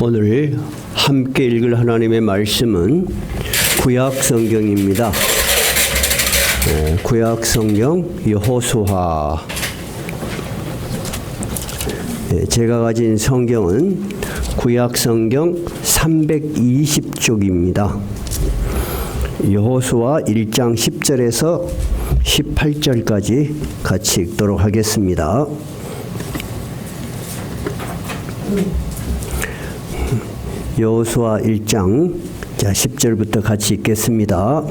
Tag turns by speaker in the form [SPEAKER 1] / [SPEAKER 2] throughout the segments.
[SPEAKER 1] 오늘 함께 읽을 하나님의 말씀은 구약 성경입니다. 구약 성경 여호수아. 제가 가진 성경은 구약 성경 320쪽입니다. 여호수아 1장 10절에서 18절까지 같이 읽도록 하겠습니다. 여호수아 1장 10절부터 같이 읽겠습니다.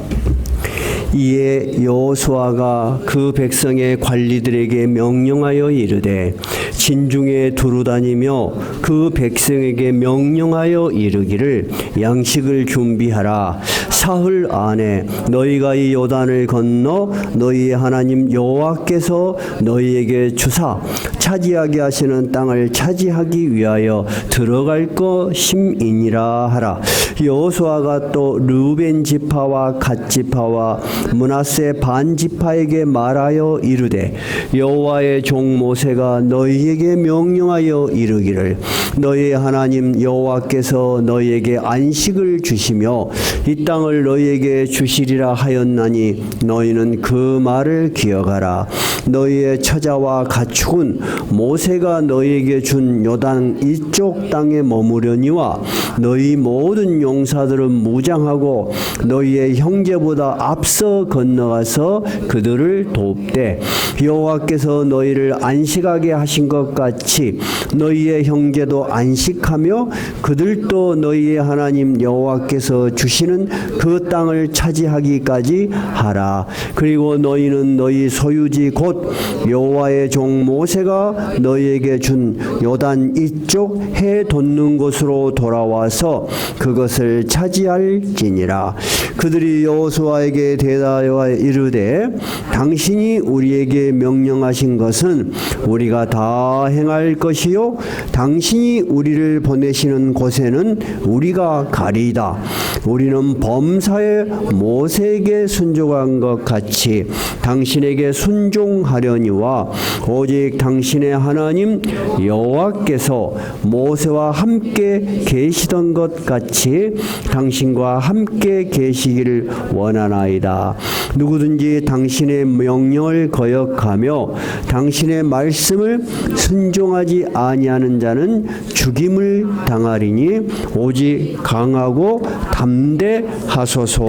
[SPEAKER 1] 이에 여호수아가 그 백성의 관리들에게 명령하여 이르되 진중에 두루다니며 그 백성에게 명령하여 이르기를 양식을 준비하라. 사흘 안에 너희가 이 요단을 건너 너희의 하나님 여호와께서 너희에게 주사 차지하게 하시는 땅을 차지하기 위하여 들어갈 것임이니라 하라. 여호수아가 또 르우벤 지파와 갓 지파와 므낫세 반 지파에게 말하여 이르되 여호와의 종 모세가 너희에게 명령하여 이르기를 너희의 하나님 여호와께서 너희에게 안식을 주시며 이 땅을 너희에게 주시리라 하였나니 너희는 그 말을 기억하라. 너희의 처자와 가축은 모세가 너희에게 준 요단 이쪽 땅에 머무려니와 너희 모든 용사들은 무장하고 너희의 형제보다 앞서 건너가서 그들을 돕되 여호와께서 너희를 안식하게 하신 것 같이 너희의 형제도 안식하며 그들도 너희의 하나님 여호와께서 주시는 그 땅을 차지하기까지 하라. 그리고 너희는 너희 소유지 곧 여호와의 종 모세가 너희에게 준 요단 이쪽 해 돋는 곳으로 돌아와서 그것을 차지할지니라. 그들이 여호수아에게 대답하여 이르되 당신이 우리에게 명령하신 것은 우리가 다 행할 것이요 당신이 우리를 보내시는 곳에는 우리가 가리이다. 우리는 범사에 모세에게 순종한 것 같이 당신에게 순종하려니와 오직 당신의 하나님 여호와께서 모세와 함께 계시던 것 같이 당신과 함께 계시기를 원하나이다. 누구든지 당신의 명령을 거역하며 당신의 말씀을 순종하지 아니하는 자는 죽임을 당하리니 오직 강하고 담대하소서.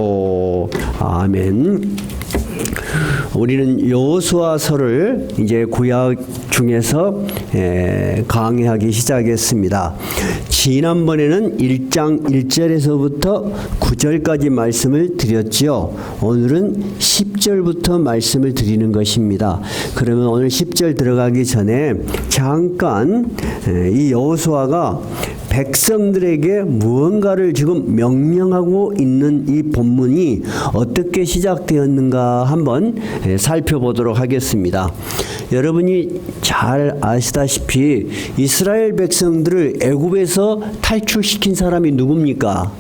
[SPEAKER 1] 아멘. 우리는 여호수아서를 이제 구약 중에서 강의하기 시작했습니다. 지난번에는 1장 1절에서부터 9절까지 말씀을 드렸지요. 오늘은 10절부터 말씀을 드리는 것입니다. 그러면 오늘 10절 들어가기 전에 잠깐 이 여호수아가 백성들에게 무언가를 지금 명령하고 있는 이 본문이 어떻게 시작되었는가 한번 살펴보도록 하겠습니다. 여러분이 잘 아시다시피 이스라엘 백성들을 애굽에서 탈출시킨 사람이 누굽니까?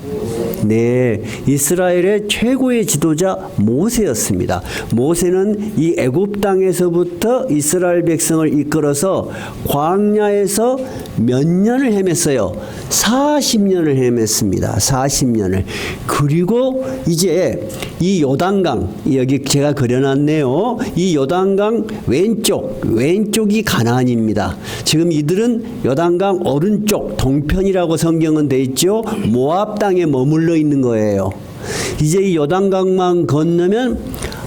[SPEAKER 1] 네, 이스라엘의 최고의 지도자 모세였습니다. 모세는 이 애굽 땅에서부터 이스라엘 백성을 이끌어서 광야에서 몇 년을 헤맸어요? 40년을 헤맸습니다. 40년을. 그리고 이제 이 요단강, 여기 제가 그려놨네요. 이 요단강 왼쪽이 가나안입니다. 지금 이들은 요단강 오른쪽 동편이라고 성경은 돼 있죠. 모압 땅에 머물러 있는 거예요. 이제 이 요단강만 건너면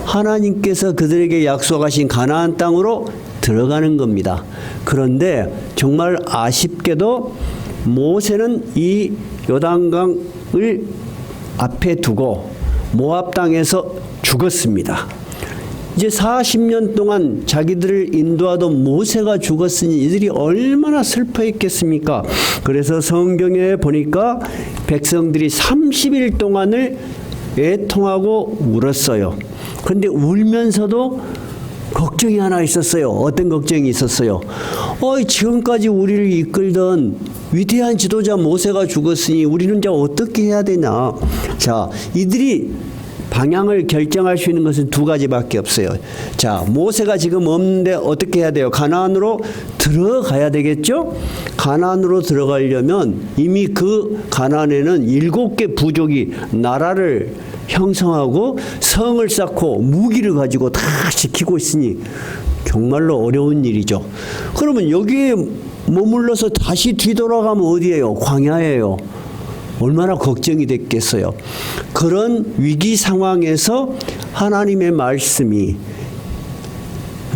[SPEAKER 1] 하나님께서 그들에게 약속하신 가나안 땅으로 들어가는 겁니다. 그런데 정말 아쉽게도 모세는 이 요단강을 앞에 두고 모압 땅에서 죽었습니다. 이제 40년 동안 자기들을 인도하던 모세가 죽었으니 이들이 얼마나 슬퍼했겠습니까? 그래서 성경에 보니까 백성들이 30일 동안을 애통하고 울었어요. 그런데 울면서도 걱정이 하나 있었어요. 어떤 걱정이 있었어요? 지금까지 우리를 이끌던 위대한 지도자 모세가 죽었으니 우리는 이제 어떻게 해야 되냐? 자, 이들이 방향을 결정할 수 있는 것은 두 가지밖에 없어요. 자, 모세가 지금 없는데 어떻게 해야 돼요? 가나안으로 들어가야 되겠죠? 가나안으로 들어가려면 이미 그 가나안에는 7개 부족이 나라를 형성하고 성을 쌓고 무기를 가지고 다 지키고 있으니 정말로 어려운 일이죠. 그러면 여기에 머물러서 다시 뒤돌아가면 어디예요? 광야예요. 얼마나 걱정이 됐겠어요. 그런 위기 상황에서 하나님의 말씀이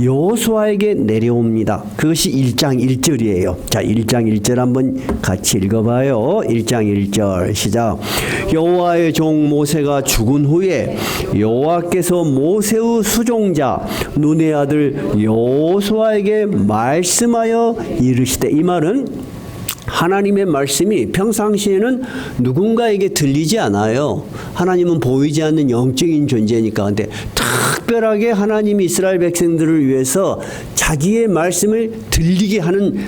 [SPEAKER 1] 여호수아에게 내려옵니다. 그것이 1장 1절이에요. 자, 1장 1절 한번 같이 읽어봐요. 1장 1절 시작. 여호와의 종 모세가 죽은 후에 여호와께서 모세의 수종자 눈의 아들 여호수아에게 말씀하여 이르시되, 이 말은 하나님의 말씀이 평상시에는 누군가에게 들리지 않아요. 하나님은 보이지 않는 영적인 존재니까. 근데 특별하게 하나님이 이스라엘 백성들을 위해서 자기의 말씀을 들리게 하는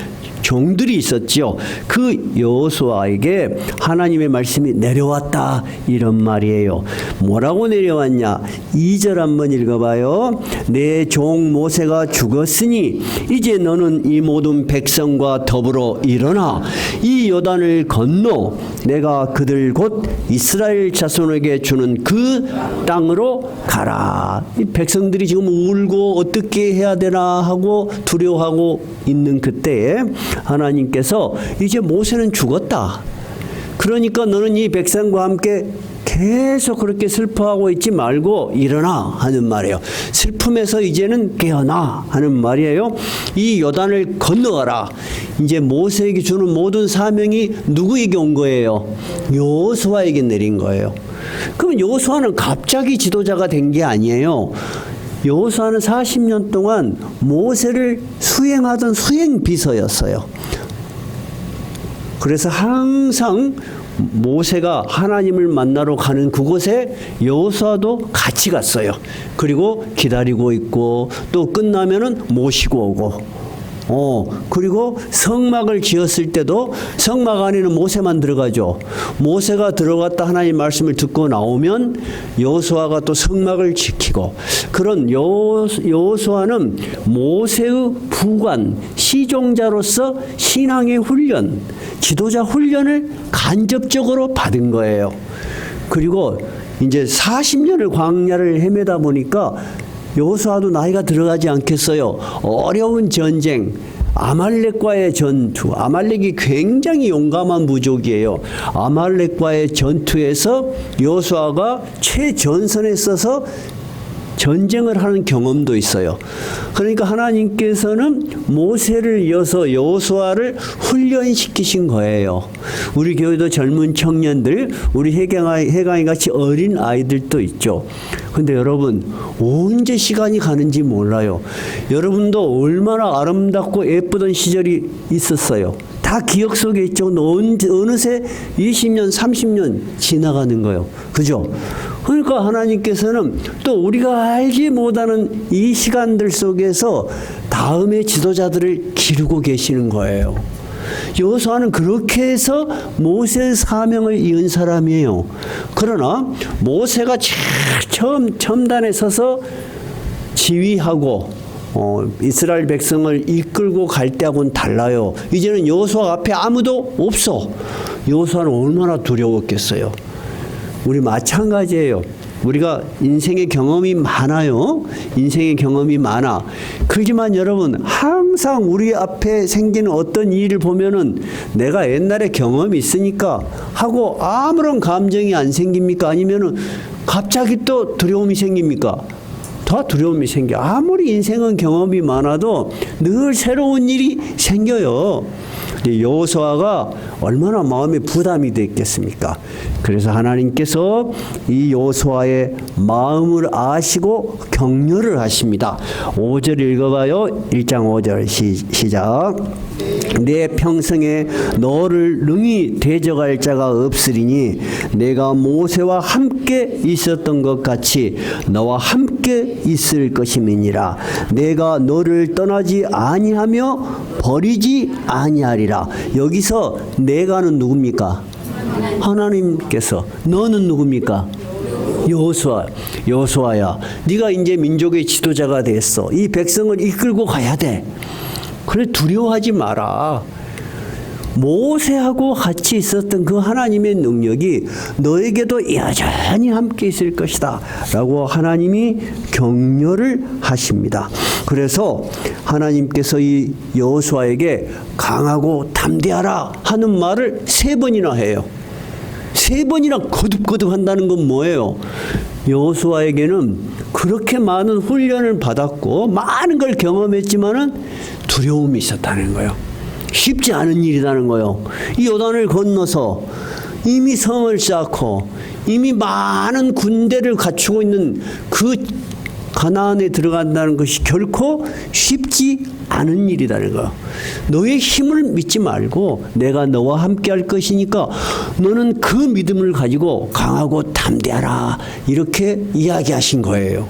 [SPEAKER 1] 종들이 있었죠. 그 여호수아에게 하나님의 말씀이 내려왔다, 이런 말이에요. 뭐라고 내려왔냐? 2절 한번 읽어봐요. 내 종 모세가 죽었으니 이제 너는 이 모든 백성과 더불어 일어나 이 요단을 건너 내가 그들 곧 이스라엘 자손에게 주는 그 땅으로 가라. 이 백성들이 지금 울고 어떻게 해야 되나 하고 두려워하고 있는 그때에 하나님께서 이제 모세는 죽었다. 그러니까 너는 이 백성과 함께 계속 그렇게 슬퍼하고 있지 말고 일어나 하는 말이에요. 슬픔에서 이제는 깨어나 하는 말이에요. 이 요단을 건너가라. 이제 모세에게 주는 모든 사명이 누구에게 온 거예요? 여호수아에게 내린 거예요. 그럼 여호수아는 갑자기 지도자가 된 게 아니에요. 여호수아는 40년 동안 모세를 수행하던 수행비서였어요. 그래서 항상 모세가 하나님을 만나러 가는 그곳에 여호수아도 같이 갔어요. 그리고 기다리고 있고 또 끝나면은 모시고 오고. 그리고 성막을 지었을 때도 성막 안에는 모세만 들어가죠. 모세가 들어갔다 하나님 말씀을 듣고 나오면 여호수아가 또 성막을 지키고, 그런 여호수아는 모세의 부관, 시종자로서 신앙의 훈련, 지도자 훈련을 간접적으로 받은 거예요. 그리고 이제 40년을 광야를 헤매다 보니까 여호수아도 나이가 들어가지 않겠어요. 어려운 전쟁, 아말렉과의 전투. 아말렉이 굉장히 용감한 부족이에요. 아말렉과의 전투에서 여호수아가 최전선에 서서 전쟁을 하는 경험도 있어요. 그러니까 하나님께서는 모세를 이어서 여호수아를 훈련시키신 거예요. 우리 교회도 젊은 청년들, 우리 해강이 같이 어린 아이들도 있죠. 근데 여러분, 언제 시간이 가는지 몰라요. 여러분도 얼마나 아름답고 예쁘던 시절이 있었어요. 다 기억 속에 있죠. 어느새 20년, 30년 지나가는 거예요. 그죠? 그러니까 하나님께서는 또 우리가 알지 못하는 이 시간들 속에서 다음의 지도자들을 기르고 계시는 거예요. 여호수아는 그렇게 해서 모세의 사명을 이은 사람이에요. 그러나 모세가 처음 첨단에 서서 지휘하고 이스라엘 백성을 이끌고 갈 때하고는 달라요. 이제는 여호수아 앞에 아무도 없어. 여호수아는 얼마나 두려웠겠어요. 우리 마찬가지예요. 우리가 인생의 경험이 많아요. 인생의 경험이 많아. 그렇지만 여러분, 항상 우리 앞에 생기는 어떤 일을 보면은 내가 옛날에 경험이 있으니까 하고 아무런 감정이 안 생깁니까? 아니면은 갑자기 또 두려움이 생깁니까? 더 두려움이 생겨. 아무리 인생은 경험이 많아도 늘 새로운 일이 생겨요. 여호수아가 얼마나 마음에 부담이 됐겠습니까? 그래서 하나님께서 이 여호수아의 마음을 아시고 격려를 하십니다. 5절 읽어봐요. 1장 5절 시작. 내 평생에 너를 능히 대적할 자가 없으리니 내가 모세와 함께 있었던 것 같이 너와 함께 있을 것임이니라. 내가 너를 떠나지 아니하며 버리지 아니하리라. 여기서 내가는 누굽니까? 하나님께서. 너는 누굽니까? 여호수아야, 네가 이제 민족의 지도자가 됐어. 이 백성을 이끌고 가야 돼. 그래, 두려워하지 마라. 모세하고 같이 있었던 그 하나님의 능력이 너에게도 여전히 함께 있을 것이다 라고 하나님이 격려를 하십니다. 그래서 하나님께서 이 여호수아에게 강하고 담대하라 하는 말을 3번이나 해요. 3번이나 거듭거듭 한다는 건 뭐예요? 여호수아에게는 그렇게 많은 훈련을 받았고 많은 걸 경험했지만은 두려움이 있었다는 거예요. 쉽지 않은 일이라는 거예요. 이 요단을 건너서 이미 성을 쌓고 이미 많은 군대를 갖추고 있는 그 가나안에 들어간다는 것이 결코 쉽지 않은 일이라는 거예요. 너의 힘을 믿지 말고 내가 너와 함께 할 것이니까 너는 그 믿음을 가지고 강하고 담대하라, 이렇게 이야기하신 거예요.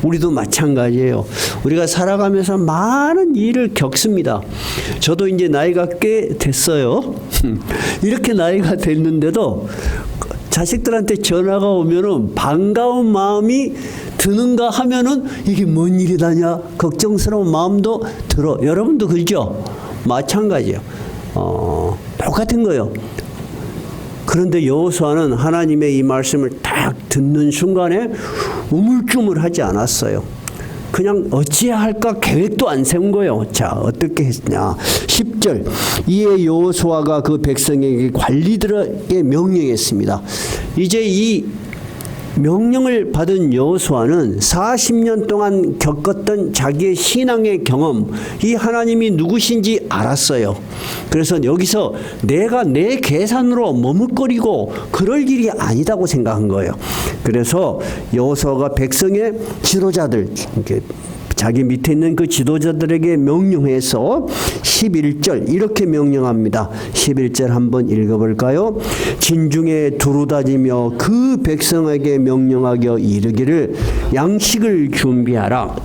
[SPEAKER 1] 우리도 마찬가지예요. 우리가 살아가면서 많은 일을 겪습니다. 저도 이제 나이가 꽤 됐어요. 이렇게 나이가 됐는데도 자식들한테 전화가 오면은 반가운 마음이 드는가 하면은 이게 뭔 일이다냐 걱정스러운 마음도 들어. 여러분도 그러죠? 마찬가지예요. 똑같은 거예요. 그런데 여호수아는 하나님의 이 말씀을 딱 듣는 순간에 우물쭈물하지 않았어요. 그냥 어찌해야 할까 계획도 안 세운 거예요. 자, 어떻게 했냐. 10절. 이에 여호수아가 그 백성에게 관리들에게 명령했습니다. 이제 이 명령을 받은 여호수아는 40년 동안 겪었던 자기의 신앙의 경험, 이 하나님이 누구신지 알았어요. 그래서 여기서 내가 내 계산으로 머뭇거리고 그럴 일이 아니다고 생각한 거예요. 그래서 여호수아가 백성의 지도자들, 자기 밑에 있는 그 지도자들에게 명령해서 11절 이렇게 명령합니다. 11절 한번 읽어볼까요? 진중에 두루다지며 그 백성에게 명령하여 이르기를 양식을 준비하라.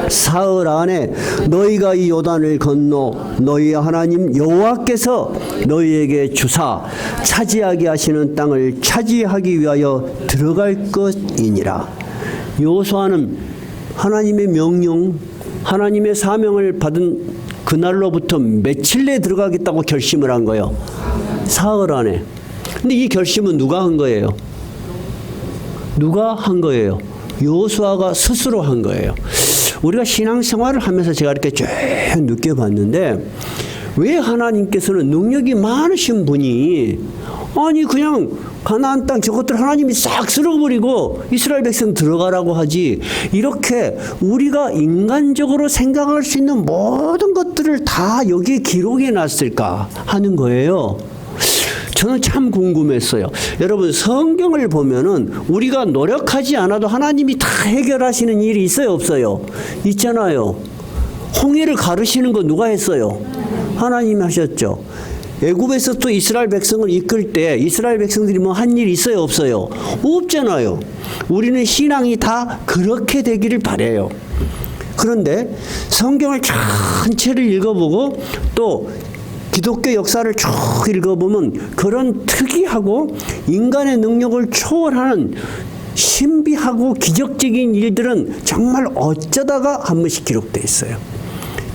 [SPEAKER 1] 사흘 안에 너희가 이 요단을 건너 너희 하나님 여호와께서 너희에게 주사 차지하게 하시는 땅을 차지하기 위하여 들어갈 것이니라. 여호수아는 하나님의 명령, 하나님의 사명을 받은 그날로부터 며칠 내에 들어가겠다고 결심을 한 거예요. 사흘 안에. 근데 이 결심은 누가 한 거예요? 누가 한 거예요? 여호수아가 스스로 한 거예요. 우리가 신앙생활을 하면서 제가 이렇게 쭉 느껴봤는데, 왜 하나님께서는 능력이 많으신 분이 아니 그냥 가나안 땅 저것들 하나님이 싹 쓸어버리고 이스라엘 백성 들어가라고 하지, 이렇게 우리가 인간적으로 생각할 수 있는 모든 것들을 다 여기에 기록해 놨을까 하는 거예요. 저는 참 궁금했어요. 여러분, 성경을 보면은 우리가 노력하지 않아도 하나님이 다 해결하시는 일이 있어요, 없어요? 있잖아요. 홍해를 가르시는 거 누가 했어요? 하나님이 하셨죠. 애굽에서 또 이스라엘 백성을 이끌 때 이스라엘 백성들이 뭐 한 일 있어요, 없어요? 없잖아요. 우리는 신앙이 다 그렇게 되기를 바라요. 그런데 성경을 전체를 읽어보고 또 기독교 역사를 쭉 읽어보면 그런 특이하고 인간의 능력을 초월하는 신비하고 기적적인 일들은 정말 어쩌다가 한 번씩 기록되어 있어요.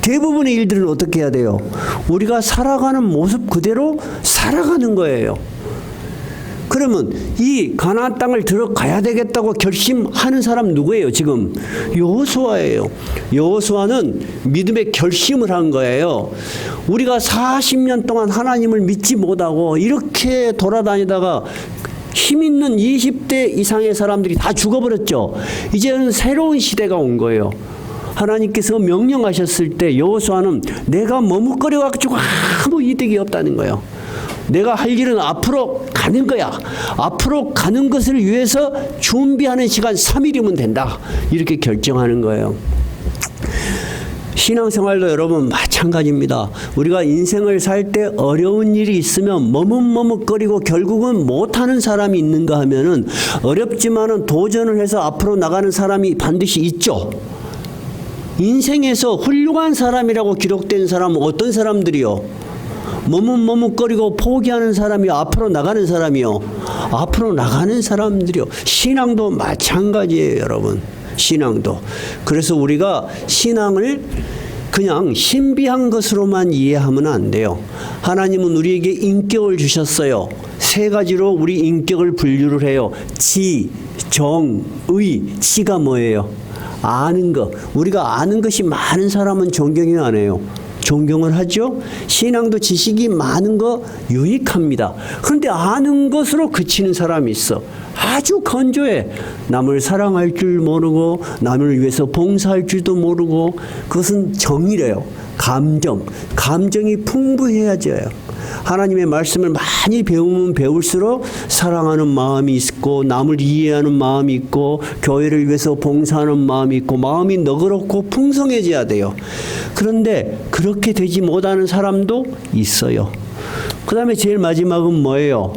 [SPEAKER 1] 대부분의 일들은 어떻게 해야 돼요? 우리가 살아가는 모습 그대로 살아가는 거예요. 그러면 이 가나안 땅을 들어가야 되겠다고 결심하는 사람 누구예요? 지금 여호수아예요. 여호수아는 믿음의 결심을 한 거예요. 우리가 40년 동안 하나님을 믿지 못하고 이렇게 돌아다니다가 힘 있는 20대 이상의 사람들이 다 죽어버렸죠. 이제는 새로운 시대가 온 거예요. 하나님께서 명령하셨을 때 여호수아는 내가 머뭇거려 가지고 아무 이득이 없다는 거예요. 내가 할 일은 앞으로 가는 거야. 앞으로 가는 것을 위해서 준비하는 시간 3일이면 된다. 이렇게 결정하는 거예요. 신앙생활도 여러분 마찬가지입니다. 우리가 인생을 살 때 어려운 일이 있으면 머뭇머뭇거리고 결국은 못하는 사람이 있는가 하면은 어렵지만은 도전을 해서 앞으로 나가는 사람이 반드시 있죠. 인생에서 훌륭한 사람이라고 기록된 사람은 어떤 사람들이요? 머뭇머뭇거리고 포기하는 사람이요? 앞으로 나가는 사람이요? 앞으로 나가는 사람들이요. 신앙도 마찬가지예요, 여러분. 신앙도. 그래서 우리가 신앙을 그냥 신비한 것으로만 이해하면 안 돼요. 하나님은 우리에게 인격을 주셨어요. 세 가지로 우리 인격을 분류를 해요. 지, 정, 의. 지가 뭐예요? 아는 것. 우리가 아는 것이 많은 사람은 존경이 안 해요. 존경을 하죠. 신앙도 지식이 많은 거 유익합니다. 그런데 아는 것으로 그치는 사람이 있어. 아주 건조해. 남을 사랑할 줄 모르고 남을 위해서 봉사할 줄도 모르고. 그것은 정이래요. 감정이 풍부해야져요. 하나님의 말씀을 많이 배우면 배울수록 사랑하는 마음이 있고 남을 이해하는 마음이 있고 교회를 위해서 봉사하는 마음이 있고 마음이 너그럽고 풍성해져야 돼요. 그런데 그렇게 되지 못하는 사람도 있어요. 그 다음에 제일 마지막은 뭐예요?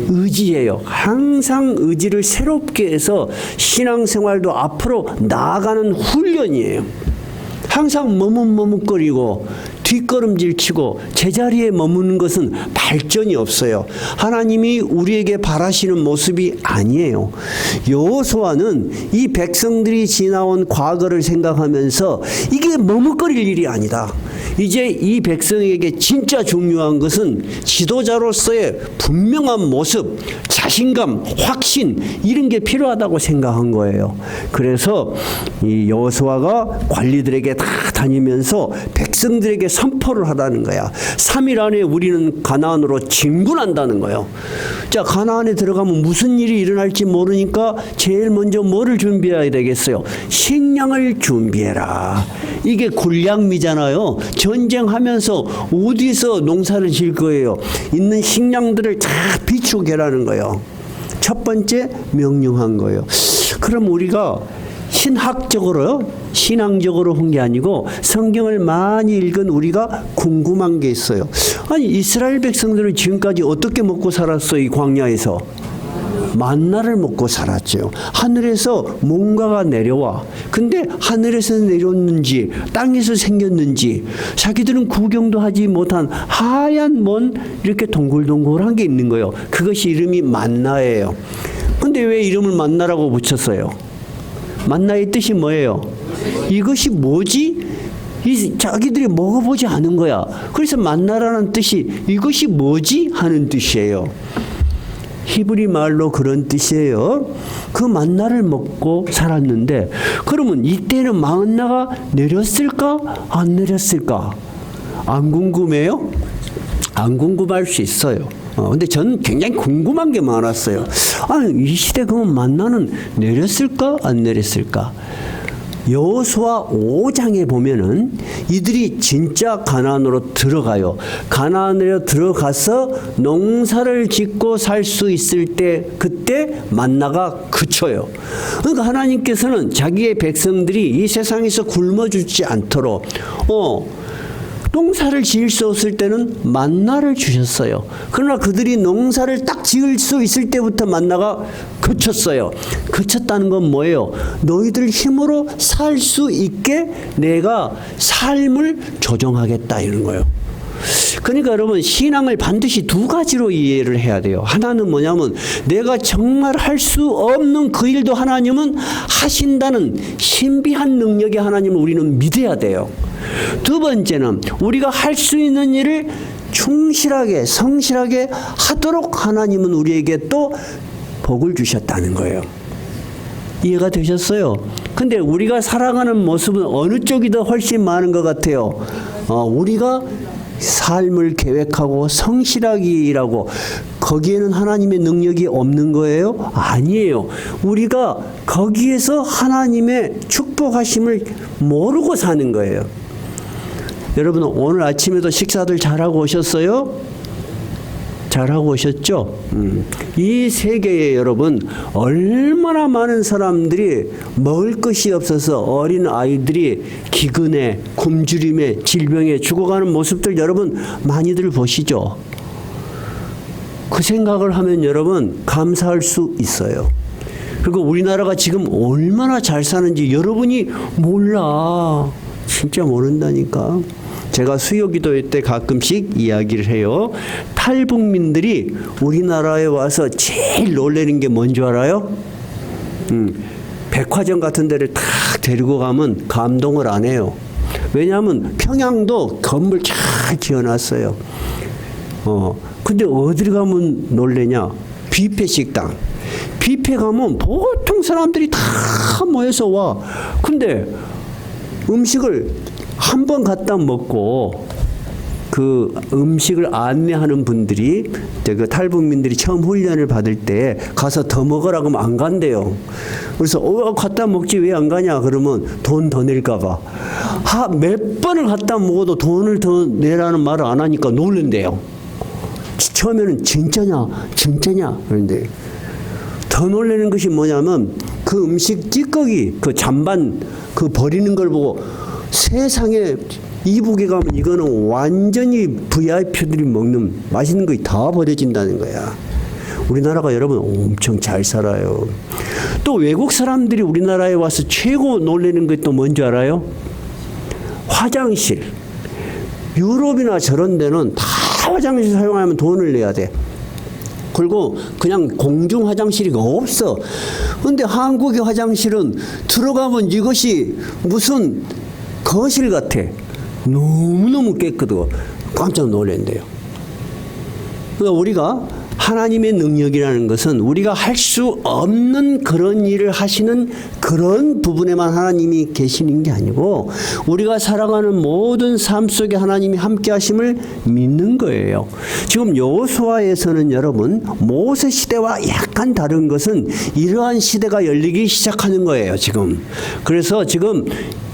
[SPEAKER 1] 의지예요. 항상 의지를 새롭게 해서 신앙생활도 앞으로 나아가는 훈련이에요. 항상 머뭇머뭇거리고 뒷걸음질 치고 제자리에 머무는 것은 발전이 없어요. 하나님이 우리에게 바라시는 모습이 아니에요. 여호수아는 이 백성들이 지나온 과거를 생각하면서 이게 머뭇거릴 일이 아니다. 이제 이 백성에게 진짜 중요한 것은 지도자로서의 분명한 모습, 자신감, 확신 이런 게 필요하다고 생각한 거예요. 그래서 이 여호수아가 관리들에게 다 다니면서 백성들에게 선포를 하다는 거야. 3일 안에 우리는 가나안으로 진군한다는 거예요. 자, 가나안에 들어가면 무슨 일이 일어날지 모르니까 제일 먼저 뭐를 준비해야 되겠어요? 식량을 준비해라. 이게 굴량미잖아요. 전쟁하면서 어디서 농사를 지을 거예요? 있는 식량들을 다 비축해라는 거예요. 첫 번째 명령한 거예요. 그럼 우리가 신학적으로요, 신앙적으로 한 게 아니고 성경을 많이 읽은 우리가 궁금한 게 있어요. 아니, 이스라엘 백성들은 지금까지 어떻게 먹고 살았어요? 이 광야에서 만나를 먹고 살았죠. 하늘에서 뭔가가 내려와. 근데 하늘에서 내렸는지 땅에서 생겼는지 자기들은 구경도 하지 못한 하얀 뭔 이렇게 동글동글한 게 있는 거예요. 그것이 이름이 만나예요. 근데 왜 이름을 만나라고 붙였어요? 만나의 뜻이 뭐예요? 이것이 뭐지? 자기들이 먹어보지 않은 거야. 그래서 만나라는 뜻이 이것이 뭐지? 하는 뜻이에요. 히브리 말로 그런 뜻이에요. 그 만나를 먹고 살았는데 그러면 이때는 만나가 내렸을까? 안 내렸을까? 안 궁금해요? 안 궁금할 수 있어요. 근데 저는 굉장히 궁금한 게 많았어요. 이 시대 그러면 만나는 내렸을까? 안 내렸을까? 여호수아 5장에 보면은 이들이 진짜 가나안으로 들어가요. 가나안으로 들어가서 농사를 짓고 살 수 있을 때 그때 만나가 그쳐요. 그러니까 하나님께서는 자기의 백성들이 이 세상에서 굶어 죽지 않도록 농사를 지을 수 없을 때는 만나를 주셨어요. 그러나 그들이 농사를 딱 지을 수 있을 때부터 만나가 그쳤어요. 그쳤다는 건 뭐예요? 너희들 힘으로 살 수 있게 내가 삶을 조정하겠다 이런 거예요. 그러니까 여러분 신앙을 반드시 두 가지로 이해를 해야 돼요. 하나는 뭐냐면 내가 정말 할 수 없는 그 일도 하나님은 하신다는 신비한 능력의 하나님을 우리는 믿어야 돼요. 두 번째는 우리가 할 수 있는 일을 충실하게 성실하게 하도록 하나님은 우리에게 또 복을 주셨다는 거예요. 이해가 되셨어요? 근데 우리가 살아가는 모습은 어느 쪽이 더 훨씬 많은 것 같아요? 우리가 삶을 계획하고 성실하게 일하고 거기에는 하나님의 능력이 없는 거예요? 아니에요. 우리가 거기에서 하나님의 축복하심을 모르고 사는 거예요. 여러분 오늘 아침에도 식사들 잘하고 오셨어요? 잘하고 오셨죠? 이 세계에 여러분 얼마나 많은 사람들이 먹을 것이 없어서 어린 아이들이 기근에 굶주림에 질병에 죽어가는 모습들 여러분 많이들 보시죠? 그 생각을 하면 여러분 감사할 수 있어요. 그리고 우리나라가 지금 얼마나 잘 사는지 여러분이 몰라. 진짜 모른다니까. 제가 수요기도 때 가끔씩 이야기를 해요. 탈북민들이 우리나라에 와서 제일 놀라는 게 뭔지 알아요? 백화점 같은 데를 탁 데리고 가면 감동을 안 해요. 왜냐하면 평양도 건물 잘 지어놨어요. 근데 어디를 가면 놀래냐? 뷔페 식당. 뷔페 가면 보통 사람들이 다 모여서 와. 근데 음식을 한 번 갖다 먹고 그 음식을 안내하는 분들이 그 탈북민들이 처음 훈련을 받을 때 가서 더 먹으라고 하면 안 간대요. 그래서 갖다 먹지 왜 안 가냐 그러면 돈 더 낼까 봐. 몇 번을 갖다 먹어도 돈을 더 내라는 말을 안 하니까 놀란대요. 처음에는 진짜냐 그런데 더 놀라는 것이 뭐냐면 그 음식 찌꺼기 그 잔반 그 버리는 걸 보고 세상에 이북에 가면 이거는 완전히 VIP들이 먹는 맛있는 거 다 버려진다는 거야. 우리나라가 여러분 엄청 잘 살아요. 또 외국 사람들이 우리나라에 와서 최고 놀라는 게 또 뭔지 알아요? 화장실. 유럽이나 저런 데는 다 화장실 사용하면 돈을 내야 돼. 그리고 그냥 공중 화장실이 없어. 근데 한국의 화장실은 들어가면 이것이 무슨 거실 같아. 너무너무 깨끗하고 깜짝 놀란대요. 그러니까 우리가 하나님의 능력이라는 것은 우리가 할 수 없는 그런 일을 하시는 그런 부분에만 하나님이 계시는 게 아니고 우리가 살아가는 모든 삶 속에 하나님이 함께 하심을 믿는 거예요. 지금 여호수아에서는 여러분 모세 시대와 약간 다른 것은 이러한 시대가 열리기 시작하는 거예요. 지금. 그래서 지금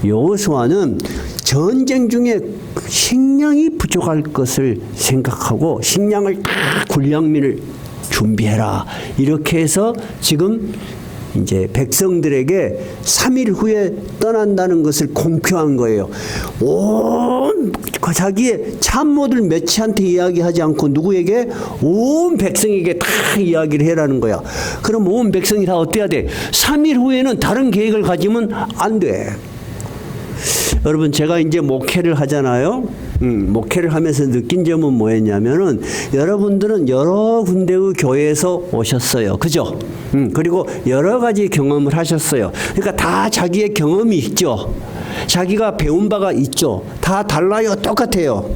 [SPEAKER 1] 여호수아는 전쟁 중에 식량이 부족할 것을 생각하고 식량을 다 군량민을 준비해라. 이렇게 해서 지금 이제 백성들에게 3일 후에 떠난다는 것을 공표한 거예요. 온 자기의 참모들 몇이한테 이야기하지 않고 누구에게? 온 백성에게 다 이야기를 해라는 거야. 그럼 온 백성이 다 어때야 돼? 3일 후에는 다른 계획을 가지면 안 돼. 여러분 제가 이제 목회를 하잖아요. 목회를 하면서 느낀 점은 뭐였냐면은 여러분들은 여러 군데의 교회에서 오셨어요. 그죠? 그리고 여러 가지 경험을 하셨어요. 그러니까 다 자기의 경험이 있죠. 자기가 배운 바가 있죠. 다 달라요? 똑같아요?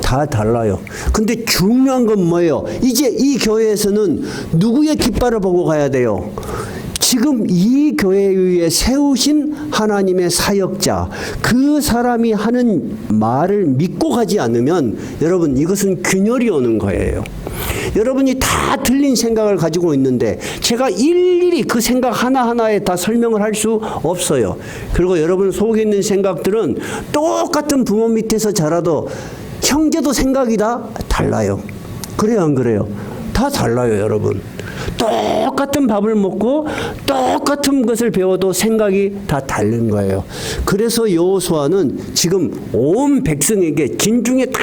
[SPEAKER 1] 다 달라요. 근데 중요한 건 뭐예요? 이제 이 교회에서는 누구의 깃발을 보고 가야 돼요? 지금 이 교회 위에 세우신 하나님의 사역자, 그 사람이 하는 말을 믿고 가지 않으면 여러분 이것은 균열이 오는 거예요. 여러분이 다 틀린 생각을 가지고 있는데 제가 일일이 그 생각 하나하나에 다 설명을 할 수 없어요. 그리고 여러분 속에 있는 생각들은 똑같은 부모 밑에서 자라도 형제도 생각이 다 달라요. 그래요, 안 그래요? 다 달라요, 여러분. 똑같은 밥을 먹고 똑같은 것을 배워도 생각이 다 다른 거예요. 그래서 여호수아는 지금 온 백성에게 진중에 다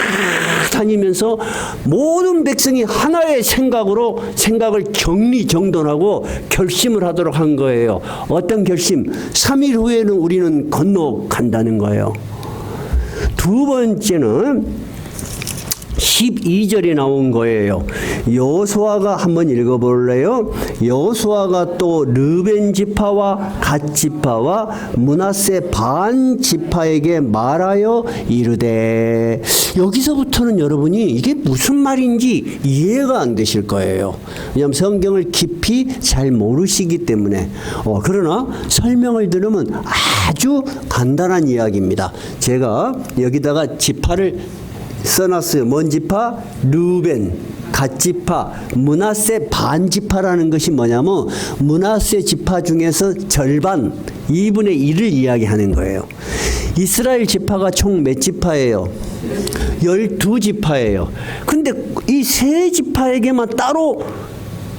[SPEAKER 1] 다니면서 모든 백성이 하나의 생각으로 생각을 정리정돈하고 결심을 하도록 한 거예요. 어떤 결심? 3일 후에는 우리는 건너간다는 거예요. 두 번째는 12절에 나온 거예요. 여호수아가 한번 읽어볼래요? 여호수아가 또 르벤 지파와 갓 지파와 므낫세 반 지파에게 말하여 이르되, 여기서부터는 여러분이 이게 무슨 말인지 이해가 안 되실 거예요. 왜냐하면 성경을 깊이 잘 모르시기 때문에. 그러나 설명을 들으면 아주 간단한 이야기입니다. 제가 여기다가 지파를 써놨어요. 뭔 지파? 르벤, 갓 지파, 므낫세 반 지파라는 것이 뭐냐면 므낫세 지파 중에서 절반, 2분의 1을 이야기하는 거예요. 이스라엘 지파가 총 몇 지파예요? 12지파예요. 근데 이 세 지파에게만 따로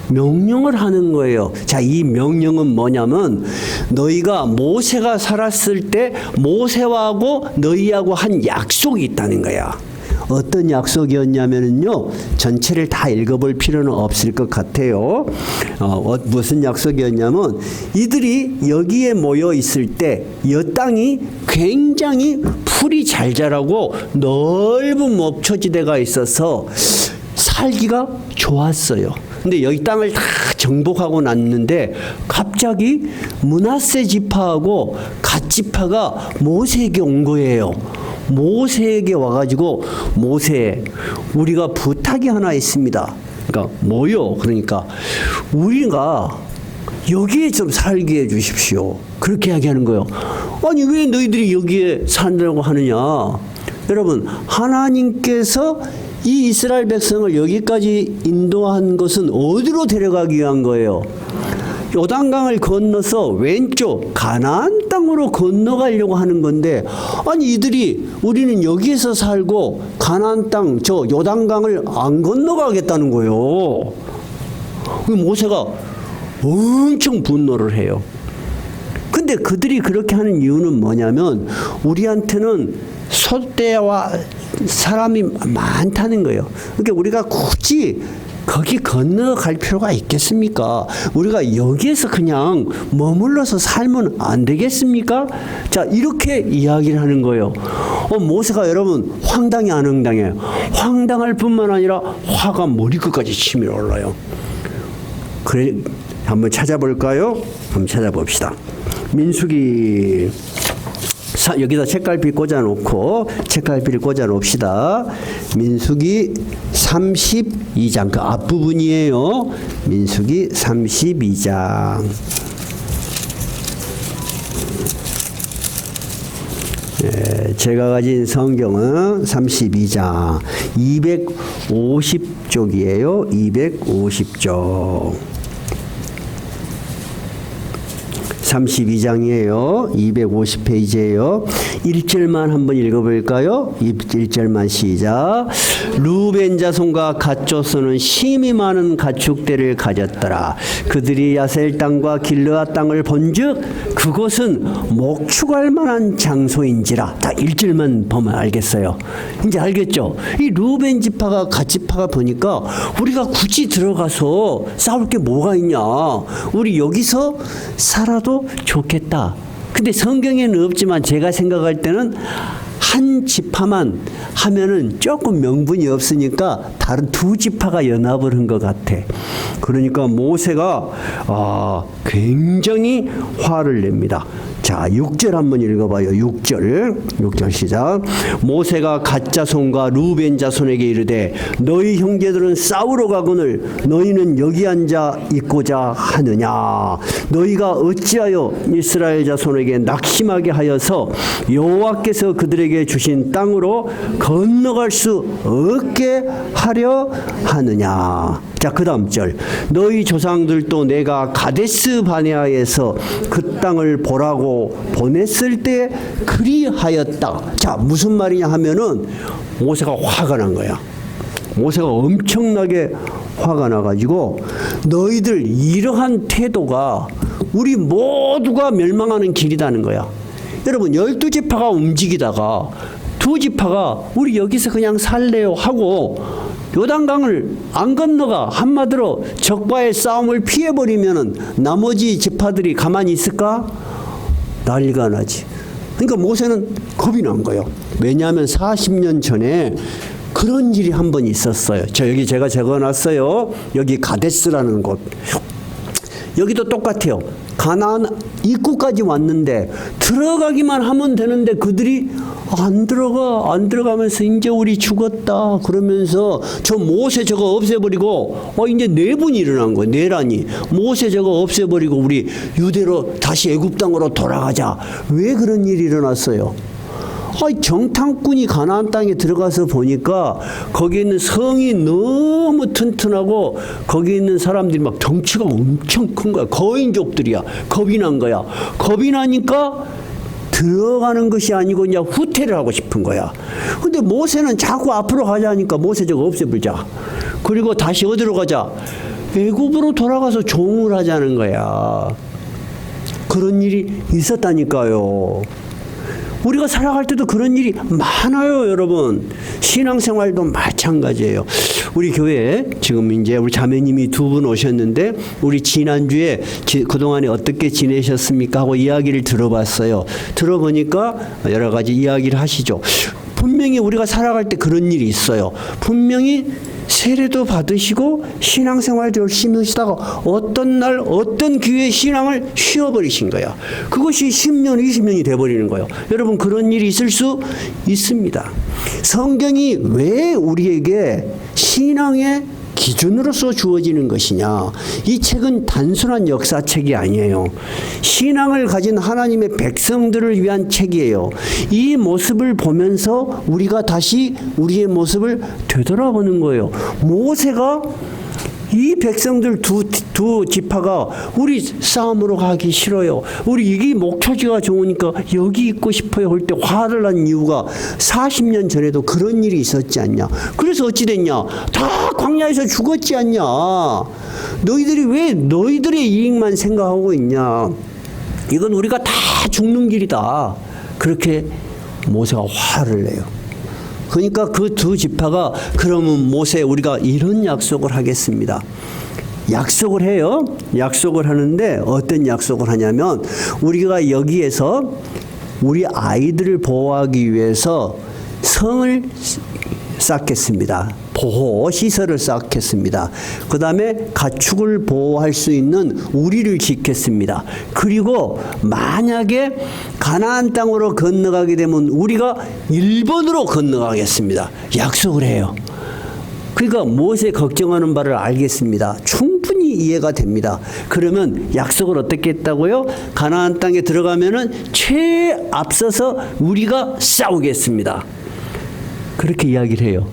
[SPEAKER 1] 명령을 하는 거예요. 자, 이 명령은 뭐냐면 너희가 모세가 살았을 때 모세하고 너희하고 한 약속이 있다는 거야. 어떤 약속이었냐면요, 전체를 다 읽어볼 필요는 없을 것 같아요. 무슨 약속이었냐면 이들이 여기에 모여 있을 때 이 땅이 굉장히 풀이 잘 자라고 넓은 목초지대가 있어서 살기가 좋았어요. 근데 여기 땅을 다 정복하고 났는데 갑자기 므낫세 지파하고 갓 지파가 모세에게 온 거예요. 모세에게 와가지고 모세, 우리가 부탁이 하나 있습니다. 그러니까 뭐요? 그러니까 우리가 여기에 좀 살게 해주십시오. 그렇게 이야기하는 거예요. 아니 왜 너희들이 여기에 산다고 하느냐? 여러분, 하나님께서 이 이스라엘 백성을 여기까지 인도한 것은 어디로 데려가기 위한 거예요? 요단강을 건너서 왼쪽 가나안 땅으로 건너가려고 하는 건데, 아니 이들이 우리는 여기에서 살고 가나안 땅 저 요단강을 안 건너가겠다는 거예요. 모세가 엄청 분노를 해요. 근데 그들이 그렇게 하는 이유는 뭐냐면 우리한테는 소떼와 사람이 많다는 거예요. 그러니까 우리가 굳이 거기 건너갈 필요가 있겠습니까? 우리가 여기에서 그냥 머물러서 살면 안 되겠습니까? 자, 이렇게 이야기를 하는 거예요. 모세가 여러분 황당히 안 황당해요. 황당할 뿐만 아니라 화가 머리끝까지 치밀어 올라요. 그래, 한번 찾아볼까요? 한번 찾아봅시다. 민수기 여기다 책갈피 꽂아놓고 책갈피를 꽂아놓읍시다. 민수기 32장 그 앞부분이에요. 민수기 32장. 제가 가진 성경은 32장 250쪽이에요. 250쪽. 32장이에요. 250페이지예요. 1절만 한번 읽어볼까요? 1절만 시작. 루벤 자손과 갓 조선은 심히 많은 가축대를 가졌더라. 그들이 야셀 땅과 길르앗 땅을 본즉 그곳은 목축할 만한 장소인지라. 자, 1절만 보면 알겠어요. 이제 알겠죠? 이 루벤 지파가 갓 지파가 보니까 우리가 굳이 들어가서 싸울 게 뭐가 있냐? 우리 여기서 살아도 좋겠다. 근데 성경에는 없지만 제가 생각할 때는 한 지파만 하면은 조금 명분이 없으니까 다른 두 지파가 연합을 한 것 같아. 그러니까 모세가 굉장히 화를 냅니다. 자, 6절 한번 읽어봐요. 6절 시작. 모세가 갓 자손과 루벤 자손에게 이르되 너희 형제들은 싸우러 가거늘 너희는 여기 앉아 있고자 하느냐? 너희가 어찌하여 이스라엘 자손에게 낙심하게 하여서 여호와께서 그들에게 주신 땅으로 건너갈 수 없게 하려 하느냐? 자, 그 다음 절. 너희 조상들도 내가 가데스 바네아에서 그 땅을 보라고 보냈을 때 그리하였다. 자, 무슨 말이냐 하면은 모세가 화가 난 거야. 모세가 엄청나게 화가 나가지고 너희들 이러한 태도가 우리 모두가 멸망하는 길이라는 거야. 여러분, 12지파가 움직이다가 두 지파가 우리 여기서 그냥 살래요 하고 요단강을 안 건너가 한마디로 적과의 싸움을 피해버리면은 나머지 지파들이 가만히 있을까? 난리가 나지. 그러니까 모세는 겁이 난 거예요. 왜냐하면 40년 전에 그런 일이 한 번 있었어요. 여기 제가 적어놨어요. 여기 가데스라는 곳. 여기도 똑같아요. 가나안 입구까지 왔는데 들어가기만 하면 되는데 그들이 안 들어가면서 이제 우리 죽었다 그러면서 저 모세 저거 없애버리고 이제 내분이 일어난 거예요. 내란이. 모세 저거 없애버리고 우리 유대로 다시 애굽 땅으로 돌아가자. 왜 그런 일이 일어났어요? 정탐꾼이 가나안 땅에 들어가서 보니까 거기 있는 성이 너무 튼튼하고 거기 있는 사람들이 막 덩치가 엄청 큰 거야. 거인족들이야. 겁이 난 거야. 겁이 나니까 들어가는 것이 아니고 그냥 후퇴를 하고 싶은 거야. 근데 모세는 자꾸 앞으로 가자니까 모세 저거 없애버리자. 그리고 다시 어디로 가자? 애굽으로 돌아가서 종을 하자는 거야. 그런 일이 있었다니까요. 우리가 살아갈 때도 그런 일이 많아요, 여러분. 신앙생활도 마찬가지예요. 우리 교회에 지금 이제 우리 자매님이 두 분 오셨는데 우리 지난주에 그동안에 어떻게 지내셨습니까 하고 이야기를 들어봤어요. 들어보니까 여러 가지 이야기를 하시죠. 분명히 우리가 살아갈 때 그런 일이 있어요. 분명히 세례도 받으시고 신앙생활도 열심히 하시다가 어떤 날 어떤 기회에 신앙을 쉬어버리신 거야. 그것이 10년 20년이 돼버리는 거예요. 여러분 그런 일이 있을 수 있습니다. 성경이 왜 우리에게 신앙의 기준으로서 주어지는 것이냐. 이 책은 단순한 역사책이 아니에요. 신앙을 가진 하나님의 백성들을 위한 책이에요. 이 모습을 보면서 우리가 다시 우리의 모습을 되돌아보는 거예요. 모세가 이 백성들 두 지파가 우리 싸움으로 가기 싫어요. 우리 이게 목초지가 좋으니까 여기 있고 싶어요. 할 때 화를 난 이유가 40년 전에도 그런 일이 있었지 않냐. 그래서 어찌 됐냐. 다 광야에서 죽었지 않냐. 너희들이 왜 너희들의 이익만 생각하고 있냐. 이건 우리가 다 죽는 길이다. 그렇게 모세가 화를 내요. 그러니까 그 두 지파가 그러면 모세 우리가 이런 약속을 하겠습니다. 약속을 해요. 약속을 하는데 어떤 약속을 하냐면 우리가 여기에서 우리 아이들을 보호하기 위해서 성을 쌓겠습니다. 보호 시설을 쌓겠습니다. 그 다음에 가축을 보호할 수 있는 우리를 짓겠습니다. 그리고 만약에 가나안 땅으로 건너가게 되면 우리가 일본으로 건너가겠습니다. 약속을 해요. 그러니까 모세 걱정하는 바를 알겠습니다. 충분히 이해가 됩니다. 그러면 약속을 어떻게 했다고요? 가나안 땅에 들어가면은 최앞서서 우리가 싸우겠습니다. 그렇게 이야기를 해요.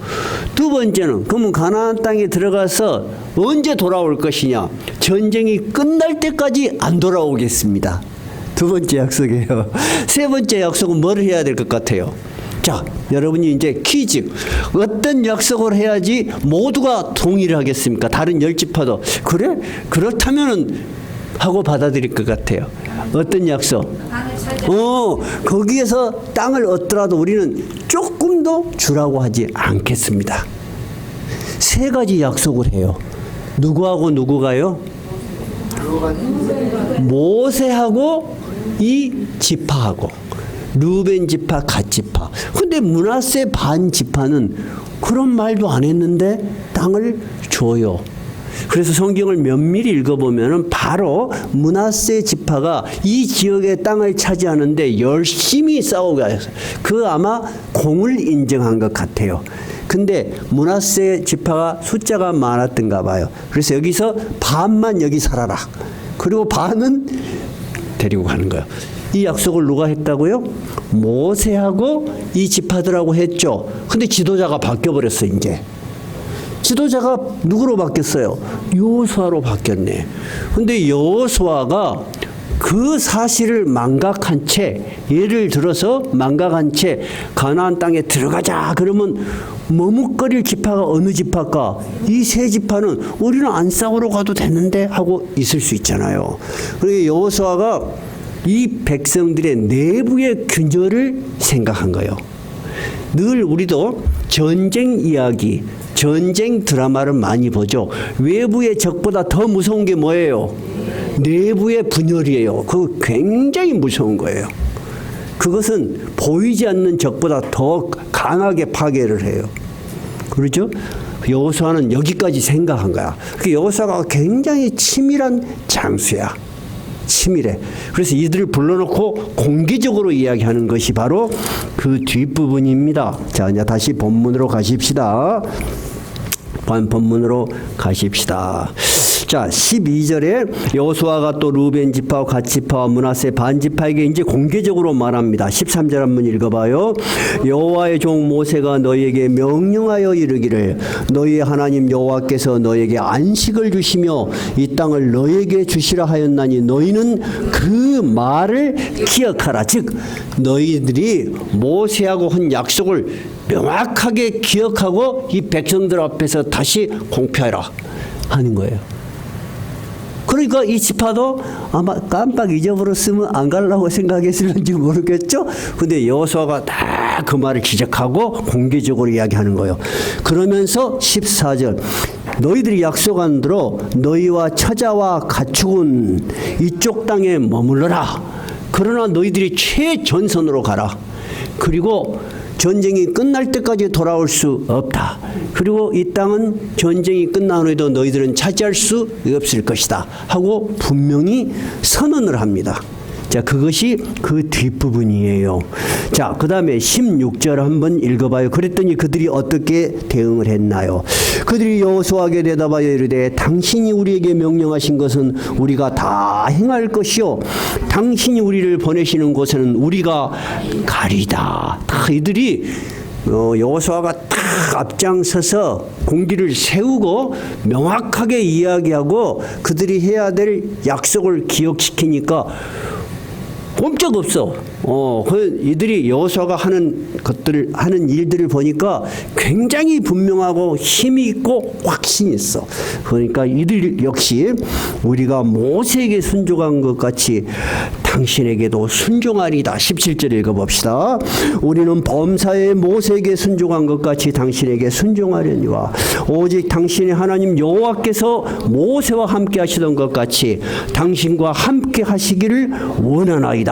[SPEAKER 1] 두 번째는 그러면 가나안 땅에 들어가서 언제 돌아올 것이냐. 전쟁이 끝날 때까지 안 돌아오겠습니다. 두 번째 약속이에요. 세 번째 약속은 뭘 해야 될 것 같아요? 자, 여러분이 이제 퀴즈. 어떤 약속을 해야지 모두가 동의를 하겠습니까? 다른 10지파도 그래? 그렇다면은 하고 받아들일 것 같아요. 어떤 약속? 거기에서 땅을 얻더라도 우리는 조금도 주라고 하지 않겠습니다. 세 가지 약속을 해요. 누구하고 누구가요? 모세하고 이 지파하고 루벤 지파, 갓 지파. 근데 므낫세 반 지파는 그런 말도 안 했는데 땅을 줘요. 그래서 성경을 면밀히 읽어보면 바로 므낫세 지파가 이 지역의 땅을 차지하는데 열심히 싸우고 있어요. 그 아마 공을 인정한 것 같아요. 근데 므낫세 지파가 숫자가 많았던가 봐요. 그래서 여기서 반만 여기 살아라. 그리고 반은 데리고 가는 거예요. 이 약속을 누가 했다고요? 모세하고 이 지파들하고 했죠. 근데 지도자가 바뀌어버렸어 이제. 지도자가 누구로 바뀌었어요? 여호수아로 바뀌었네. 근데 여호수아가 그 사실을 망각한 채, 예를 들어서 망각한 채 가나안 땅에 들어가자 그러면 머뭇거릴 지파가 어느 지파일까? 이 세 지파는 우리는 안 싸우러 가도 되는데 하고 있을 수 있잖아요. 그러니까 여호수아가 이 백성들의 내부의 균열을 생각한 거예요. 늘 우리도 전쟁 이야기, 전쟁 드라마를 많이 보죠. 외부의 적보다 더 무서운 게 뭐예요? 내부의 분열이에요. 그거 굉장히 무서운 거예요. 그것은 보이지 않는 적보다 더 강하게 파괴를 해요. 그렇죠? 여호수아는 여기까지 생각한 거야. 여호수아가 굉장히 치밀한 장수야. 치밀해. 그래서 이들을 불러놓고 공개적으로 이야기하는 것이 바로 그 뒷부분입니다. 자, 이제 다시 본문으로 가십시다. 본문으로 가십시다. 자, 12절에 여호수아가 또 루벤 지파와 갓 지파와 므낫세 반 지파에게 이제 공개적으로 말합니다. 13절 한번 읽어봐요. 여호와의 종 모세가 너희에게 명령하여 이르기를 너희의 하나님 여호와께서 너희에게 안식을 주시며 이 땅을 너희에게 주시라 하였나니 너희는 그 말을 기억하라. 즉 너희들이 모세하고 한 약속을 명확하게 기억하고 이 백성들 앞에서 다시 공표하라 하는 거예요. 그러니까 이 지파도 아마 깜빡 잊어버렸으면 안 가려고 생각했을지 모르겠죠. 근데 여호수아가 다 그 말을 지적하고 공개적으로 이야기하는 거예요. 그러면서 14절 너희들이 약속한 대로 너희와 처자와 가축은 이쪽 땅에 머물러라. 그러나 너희들이 최전선으로 가라. 그리고 전쟁이 끝날 때까지 돌아올 수 없다. 그리고 이 땅은 전쟁이 끝난 후에도 너희들은 차지할 수 없을 것이다 하고 분명히 선언을 합니다. 자, 그것이 그 뒷부분이에요. 자, 그 다음에 16절 한번 읽어봐요. 그랬더니 그들이 어떻게 대응을 했나요? 그들이 여호수아에게 대답하여 이르되 당신이 우리에게 명령하신 것은 우리가 다 행할 것이요 당신이 우리를 보내시는 곳에는 우리가 가리다. 다 이들이 여호수아가 딱 앞장서서 공기를 세우고 명확하게 이야기하고 그들이 해야 될 약속을 기억시키니까 꼼짝없어. 이들이 여호수아가 하는 것들을 하는 일들을 보니까 굉장히 분명하고 힘이 있고 확신이 있어. 그러니까 이들 역시 우리가 모세에게 순종한 것 같이 당신에게도 순종하리다. 17절 읽어봅시다. 우리는 범사에 모세에게 순종한 것 같이 당신에게 순종하려니와 오직 당신의 하나님 여호와께서 모세와 함께 하시던 것 같이 당신과 함께 하시기를 원하나이다.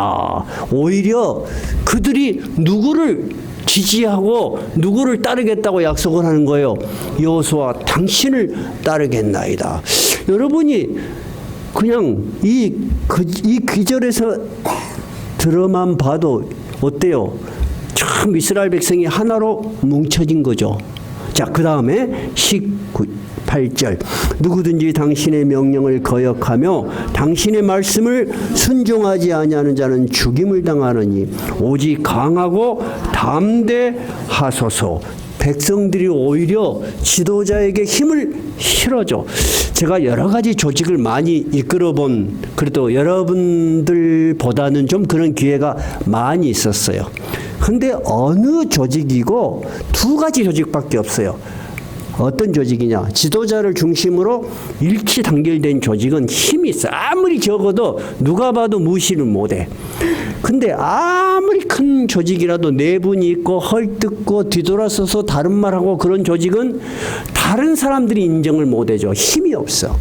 [SPEAKER 1] 오히려 그들이 누구를 지지하고 누구를 따르겠다고 약속을 하는 거예요. 여호수아 당신을 따르겠나이다. 여러분이 그냥 이 귀절에서 들어만 봐도 어때요? 참 이스라엘 백성이 하나로 뭉쳐진 거죠. 자, 그 다음에 18절 누구든지 당신의 명령을 거역하며 당신의 말씀을 순종하지 아니하는 자는 죽임을 당하느니 오직 강하고 담대하소서. 백성들이 오히려 지도자에게 힘을 실어줘. 제가 여러 가지 조직을 많이 이끌어본, 그래도 여러분들보다는 좀 그런 기회가 많이 있었어요. 근데 어느 조직이고 두 가지 조직밖에 없어요. 어떤 조직이냐? 지도자를 중심으로 일치 단결된 조직은 힘이 있어. 아무리 적어도 누가 봐도 무시를 못해. 근데 아무리 큰 조직이라도 내분이 있고 헐뜯고 뒤돌아서서 다른 말하고 그런 조직은 다른 사람들이 인정을 못해줘. 힘이 없어.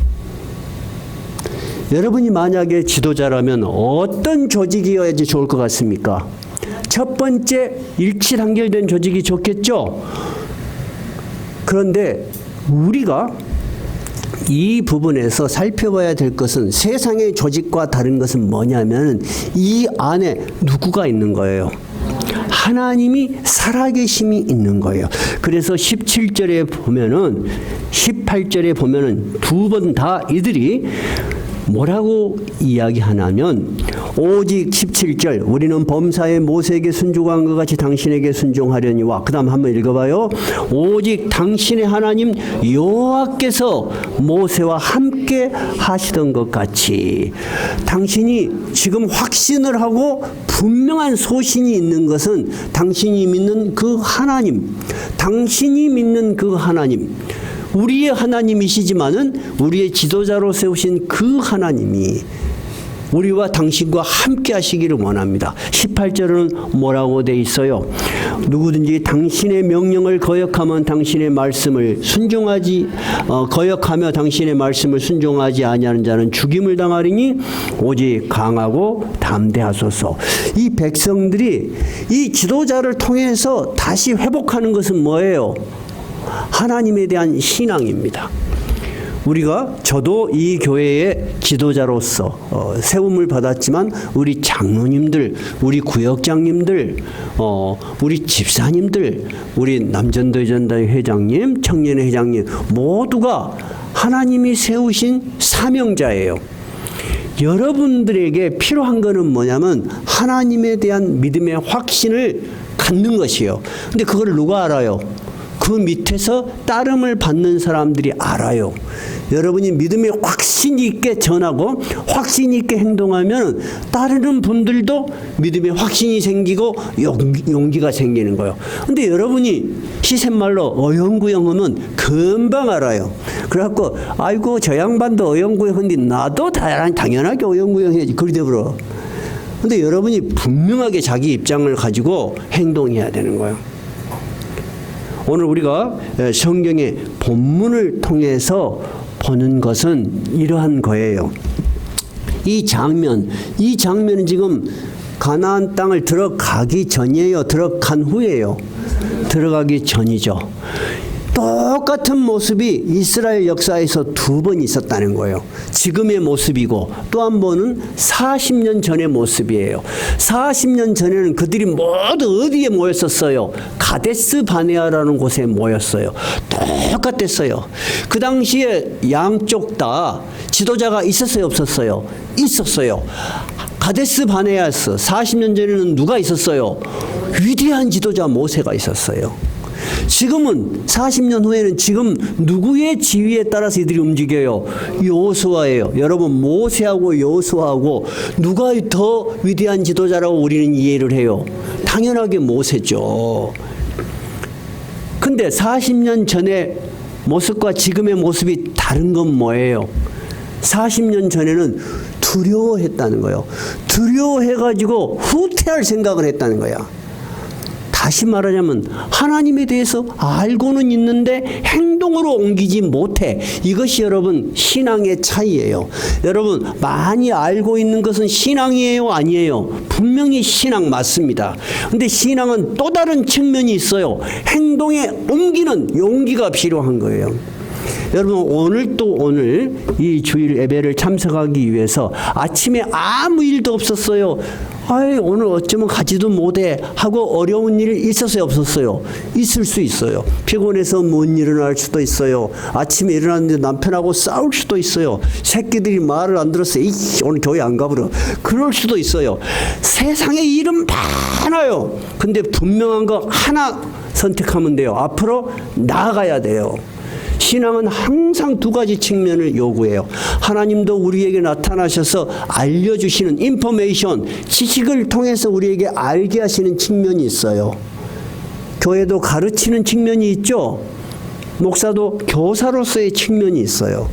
[SPEAKER 1] 여러분이 만약에 지도자라면 어떤 조직이어야지 좋을 것 같습니까? 첫 번째, 일치 단결된 조직이 좋겠죠? 그런데 우리가 이 부분에서 살펴봐야 될 것은 세상의 조직과 다른 것은 뭐냐면 이 안에 누구가 있는 거예요. 하나님이 살아계심이 있는 거예요. 그래서 17절에 보면은 18절에 보면은 두 번 다 이들이 뭐라고 이야기하냐면 오직 17절 우리는 범사에 모세에게 순종한 것 같이 당신에게 순종하려니와 그 다음 한번 읽어봐요. 오직 당신의 하나님 여호와께서 모세와 함께 하시던 것 같이 당신이 지금 확신을 하고 분명한 소신이 있는 것은 당신이 믿는 그 하나님, 당신이 믿는 그 하나님, 우리의 하나님이시지만은 우리의 지도자로 세우신 그 하나님이 우리와 당신과 함께 하시기를 원합니다. 18절은 뭐라고 돼 있어요? 누구든지 당신의 명령을 거역하면 당신의 말씀을 거역하며 당신의 말씀을 순종하지 아니하는 자는 죽임을 당하리니 오직 강하고 담대하소서. 이 백성들이 이 지도자를 통해서 다시 회복하는 것은 뭐예요? 하나님에 대한 신앙입니다. 저도 이 교회의 지도자로서 세움을 받았지만 우리 장로님들, 우리 구역장님들, 우리 집사님들, 우리 남전도전단의 회장님, 청년의 회장님 모두가 하나님이 세우신 사명자예요. 여러분들에게 필요한 것은 뭐냐면 하나님에 대한 믿음의 확신을 갖는 것이에요. 근데 그걸 누가 알아요? 그 밑에서 따름을 받는 사람들이 알아요. 여러분이 믿음에 확신 있게 전하고 확신 있게 행동하면 따르는 분들도 믿음에 확신이 생기고 용기가 생기는 거예요. 근데 여러분이 시샘말로 어영부영하면 금방 알아요. 그래갖고 아이고 저 양반도 어영부영한데 나도 당연하게 어영부영해야지 그리 되버려. 근데 여러분이 분명하게 자기 입장을 가지고 행동해야 되는 거예요. 오늘 우리가 성경의 본문을 통해서 보는 것은 이러한 거예요. 이 장면은 지금 가나안 땅을 들어가기 전이에요. 들어간 후예요. 들어가기 전이죠. 똑같은 모습이 이스라엘 역사에서 2번 있었다는 거예요. 지금의 모습이고 또 한 번은 40년 전의 모습이에요. 40년 전에는 그들이 모두 어디에 모였었어요? 가데스 바네아라는 곳에 모였어요. 똑같았어요. 그 당시에 양쪽 다 지도자가 있었어요? 없었어요? 있었어요. 가데스 바네아스 40년 전에는 누가 있었어요? 위대한 지도자 모세가 있었어요. 지금은 40년 후에는 지금 누구의 지위에 따라서 이들이 움직여요? 여호수아예요. 여러분 모세하고 여호수아하고 누가 더 위대한 지도자라고 우리는 이해를 해요? 당연하게 모세죠. 근데 40년 전의 모습과 지금의 모습이 다른 건 뭐예요? 40년 전에는 두려워했다는 거예요. 두려워해가지고 후퇴할 생각을 했다는 거야. 다시 말하자면 하나님에 대해서 알고는 있는데 행동으로 옮기지 못해. 이것이 여러분 신앙의 차이예요. 여러분 많이 알고 있는 것은 신앙이에요? 아니에요? 분명히 신앙 맞습니다. 근데 신앙은 또 다른 측면이 있어요. 행동에 옮기는 용기가 필요한 거예요. 여러분 오늘 이 주일 예배를 참석하기 위해서 아침에 아무 일도 없었어요. 아이 오늘 어쩌면 가지도 못해 하고 어려운 일 있었어요? 없었어요? 있을 수 있어요. 피곤해서 못 일어날 수도 있어요. 아침에 일어났는데 남편하고 싸울 수도 있어요. 새끼들이 말을 안 들었어요. 오늘 교회 안 가버려. 그럴 수도 있어요. 세상에 일은 많아요. 근데 분명한 거 하나 선택하면 돼요. 앞으로 나아가야 돼요. 신앙은 항상 2가지 측면을 요구해요. 하나님도 우리에게 나타나셔서 알려주시는 인포메이션, 지식을 통해서 우리에게 알게 하시는 측면이 있어요. 교회도 가르치는 측면이 있죠. 목사도 교사로서의 측면이 있어요.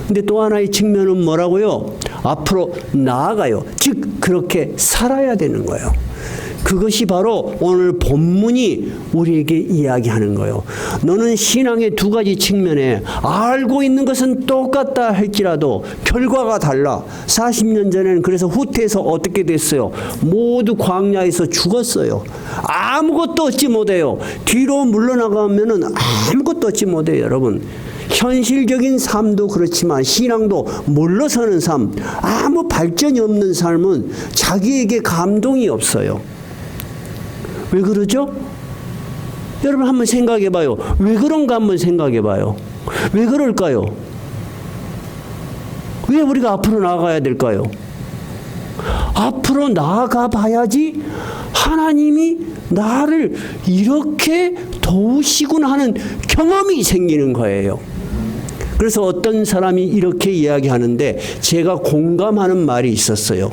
[SPEAKER 1] 근데 또 하나의 측면은 뭐라고요? 앞으로 나아가요. 즉 그렇게 살아야 되는 거예요. 그것이 바로 오늘 본문이 우리에게 이야기하는 거예요. 너는 신앙의 2가지 측면에 알고 있는 것은 똑같다 할지라도 결과가 달라. 40년 전에는 그래서 후퇴해서 어떻게 됐어요? 모두 광야에서 죽었어요. 아무것도 얻지 못해요. 뒤로 물러나가면은 아무것도 얻지 못해요, 여러분. 현실적인 삶도 그렇지만 신앙도 물러서는 삶, 아무 발전이 없는 삶은 자기에게 감동이 없어요. 왜 그러죠? 여러분 한번 생각해 봐요. 왜 그런가 한번 생각해 봐요. 왜 그럴까요? 왜 우리가 앞으로 나아가야 될까요? 앞으로 나아가 봐야지 하나님이 나를 이렇게 도우시구나 하는 경험이 생기는 거예요. 그래서 어떤 사람이 이렇게 이야기하는데 제가 공감하는 말이 있었어요.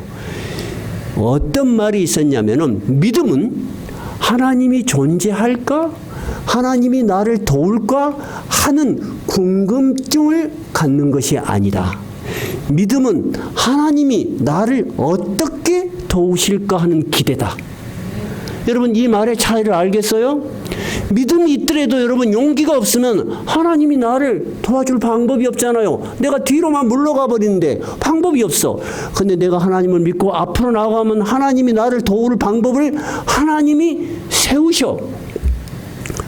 [SPEAKER 1] 어떤 말이 있었냐면은 믿음은 하나님이 존재할까? 하나님이 나를 도울까? 하는 궁금증을 갖는 것이 아니다. 믿음은 하나님이 나를 어떻게 도우실까 하는 기대다. 여러분 이 말의 차이를 알겠어요? 믿음이 있더라도 여러분 용기가 없으면 하나님이 나를 도와줄 방법이 없잖아요. 내가 뒤로만 물러가 버리는데 방법이 없어. 근데 내가 하나님을 믿고 앞으로 나아가면 하나님이 나를 도울 방법을 하나님이 세우셔.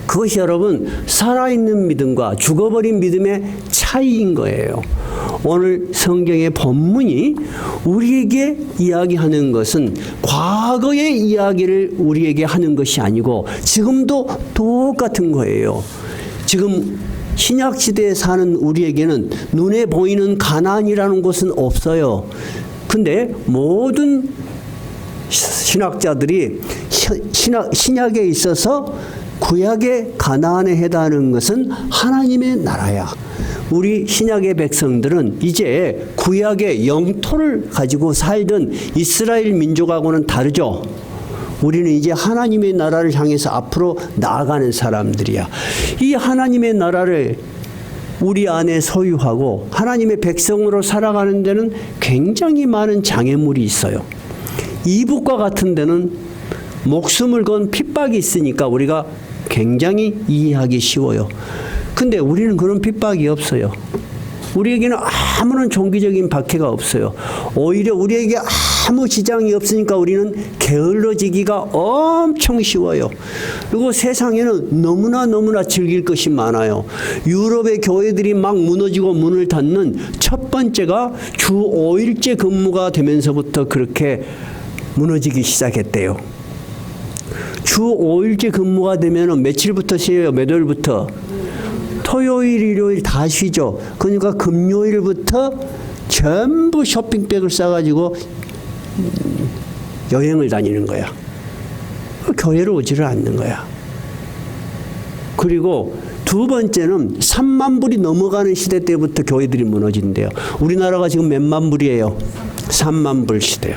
[SPEAKER 1] 그것이 여러분 살아있는 믿음과 죽어버린 믿음의 차이인 거예요. 오늘 성경의 본문이 우리에게 이야기하는 것은 과거의 이야기를 우리에게 하는 것이 아니고 지금도 똑같은 거예요. 지금 신약시대에 사는 우리에게는 눈에 보이는 가나안이라는 곳은 없어요. 근데 모든 신학자들이 신약에 있어서 구약의 가나안에 해당하는 것은 하나님의 나라야. 우리 신약의 백성들은 이제 구약의 영토를 가지고 살던 이스라엘 민족하고는 다르죠. 우리는 이제 하나님의 나라를 향해서 앞으로 나아가는 사람들이야. 이 하나님의 나라를 우리 안에 소유하고 하나님의 백성으로 살아가는 데는 굉장히 많은 장애물이 있어요. 이북과 같은 데는 목숨을 건 핍박이 있으니까 우리가 굉장히 이해하기 쉬워요. 근데 우리는 그런 핍박이 없어요. 우리에게는 아무런 종교적인 박해가 없어요. 오히려 우리에게 아무 지장이 없으니까 우리는 게을러지기가 엄청 쉬워요. 그리고 세상에는 너무나 즐길 것이 많아요. 유럽의 교회들이 막 무너지고 문을 닫는 첫 번째가 주 5일째 근무가 되면서부터 그렇게 무너지기 시작했대요. 주 5일째 근무가 되면 며칠부터 쉬어요? 몇 월부터? 토요일, 일요일 다 쉬죠. 그러니까 금요일부터 전부 쇼핑백을 싸가지고 여행을 다니는 거야. 교회로 오지를 않는 거야. 그리고 두 번째는 3만 불이 넘어가는 시대 때부터 교회들이 무너진대요. 우리나라가 지금 몇만 불이에요? 3만 불 시대요.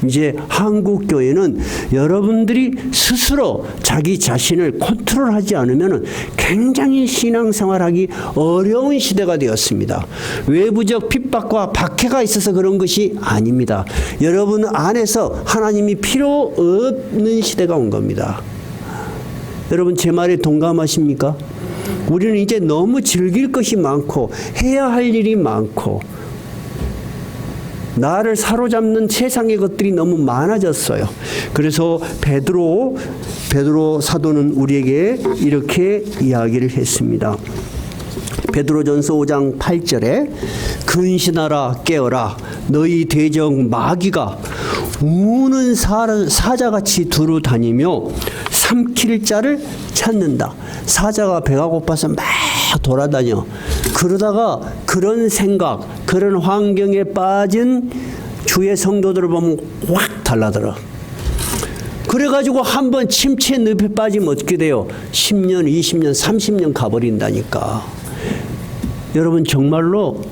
[SPEAKER 1] 이제 한국 교회는 여러분들이 스스로 자기 자신을 컨트롤하지 않으면 굉장히 신앙생활하기 어려운 시대가 되었습니다. 외부적 핍박과 박해가 있어서 그런 것이 아닙니다. 여러분 안에서 하나님이 필요 없는 시대가 온 겁니다. 여러분 제 말에 동감하십니까? 우리는 이제 너무 즐길 것이 많고 해야 할 일이 많고 나를 사로잡는 세상의 것들이 너무 많아졌어요. 그래서 베드로 사도는 우리에게 이렇게 이야기를 했습니다. 베드로전서 5장 8절에 근신하라 깨어라 너희 대적 마귀가 우는 사자같이 두루 다니며 삼킬 자를 찾는다. 사자가 배가 고파서 막 돌아다녀. 그러다가 그런 생각, 그런 환경에 빠진 주의 성도들을 보면 확 달라들어. 그래가지고 한번 침체 늪에 빠지면 어떻게 돼요? 10년, 20년, 30년 가버린다니까. 여러분 정말로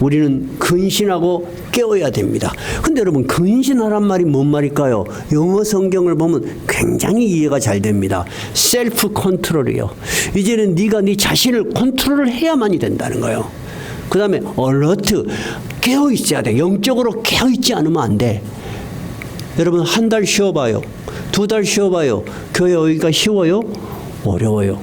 [SPEAKER 1] 우리는 근신하고 깨어야 됩니다. 근데 여러분 근신하란 말이 뭔 말일까요? 영어 성경을 보면 굉장히 이해가 잘 됩니다. 셀프 컨트롤이요. 이제는 네가 네 자신을 컨트롤을 해야만이 된다는 거예요. 그 다음에 alert, 깨어 있어야 돼. 영적으로 깨어 있지 않으면 안 돼. 여러분 한 달 쉬어봐요. 2달 쉬어봐요. 교회 오기가 쉬워요? 어려워요.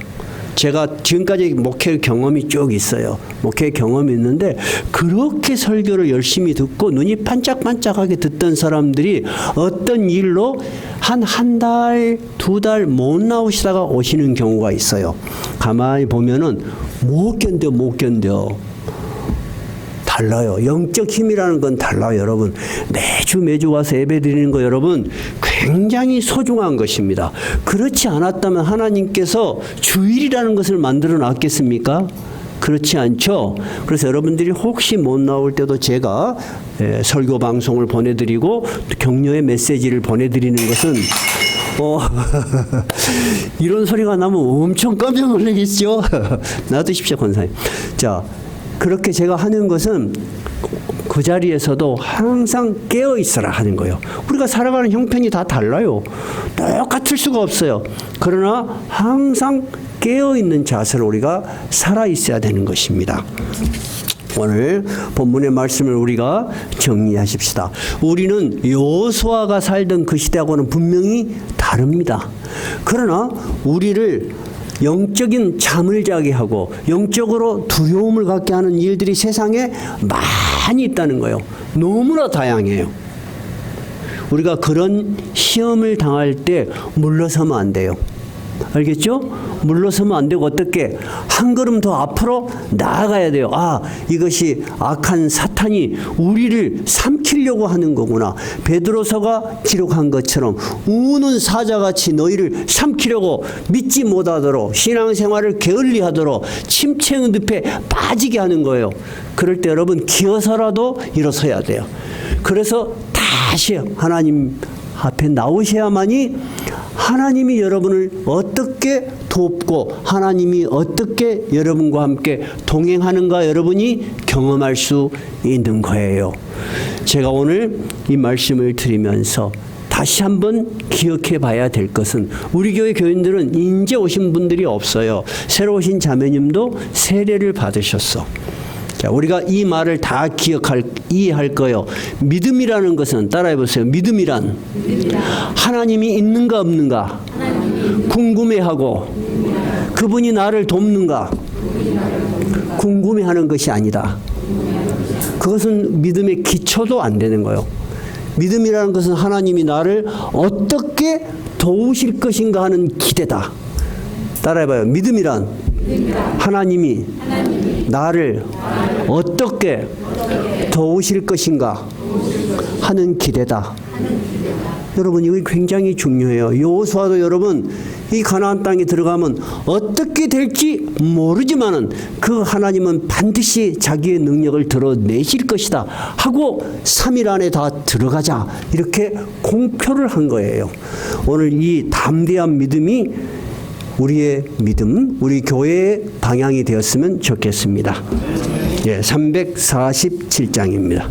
[SPEAKER 1] 제가 지금까지 목회 경험이 쭉 있어요. 목회 경험이 있는데 그렇게 설교를 열심히 듣고 눈이 반짝반짝하게 듣던 사람들이 어떤 일로 한 달, 2달 못 나오시다가 오시는 경우가 있어요. 가만히 보면은 못 견뎌. 달라요. 영적 힘이라는 건 달라요, 여러분. 매주 와서 예배 드리는 거 여러분 굉장히 소중한 것입니다. 그렇지 않았다면 하나님께서 주일이라는 것을 만들어 놨겠습니까? 그렇지 않죠. 그래서 여러분들이 혹시 못 나올 때도 제가 설교 방송을 보내드리고 격려의 메시지를 보내드리는 것은 이런 소리가 나면 엄청 깜짝 놀라겠죠. 놔두십시오, 권사님. 자, 그렇게 제가 하는 것은 그 자리에서도 항상 깨어 있어라 하는 거예요. 우리가 살아가는 형편이 다 달라요. 똑같을 수가 없어요. 그러나 항상 깨어 있는 자세로 우리가 살아 있어야 되는 것입니다. 오늘 본문의 말씀을 우리가 정리하십시다. 우리는 여호수아가 살던 그 시대하고는 분명히 다릅니다. 그러나 우리를 영적인 잠을 자게 하고 영적으로 두려움을 갖게 하는 일들이 세상에 많이 있다는 거예요. 너무나 다양해요. 우리가 그런 시험을 당할 때 물러서면 안 돼요. 알겠죠? 물러서면 안 되고 어떻게 한 걸음 더 앞으로 나아가야 돼요. 아, 이것이 악한 사탄이 우리를 삼키려고 하는 거구나. 베드로서가 기록한 것처럼 우는 사자같이 너희를 삼키려고 믿지 못하도록 신앙생활을 게을리하도록 침체의 늪에 빠지게 하는 거예요. 그럴 때 여러분 기어서라도 일어서야 돼요. 그래서 다시 하나님 앞에 나오셔야만이 하나님이 여러분을 어떻게 돕고 하나님이 어떻게 여러분과 함께 동행하는가 여러분이 경험할 수 있는 거예요. 제가 오늘 이 말씀을 드리면서 다시 한번 기억해 봐야 될 것은 우리 교회 교인들은 이제 오신 분들이 없어요. 새로 오신 자매님도 세례를 받으셨어. 자, 우리가 이 말을 다 이해할 거예요. 믿음이라는 것은 따라해 보세요. 믿음이란 하나님이 있는가 없는가 궁금해하고 그분이 나를 돕는가 궁금해하는 것이 아니다. 그것은 믿음의 기초도 안 되는 거예요. 믿음이라는 것은 하나님이 나를 어떻게 도우실 것인가 하는 기대다. 따라해봐요. 믿음이란 하나님이 나를 어떻게 도우실 것인가 하는 기대다. 여러분 이거 굉장히 중요해요. 여호수아도 여러분 이 가나안 땅에 들어가면 어떻게 될지 모르지만은 그 하나님은 반드시 자기의 능력을 드러내실 것이다 하고 3일 안에 다 들어가자 이렇게 공표를 한 거예요. 오늘 이 담대한 믿음이 우리의 믿음, 우리 교회의 방향이 되었으면 좋겠습니다. 예, 347장입니다.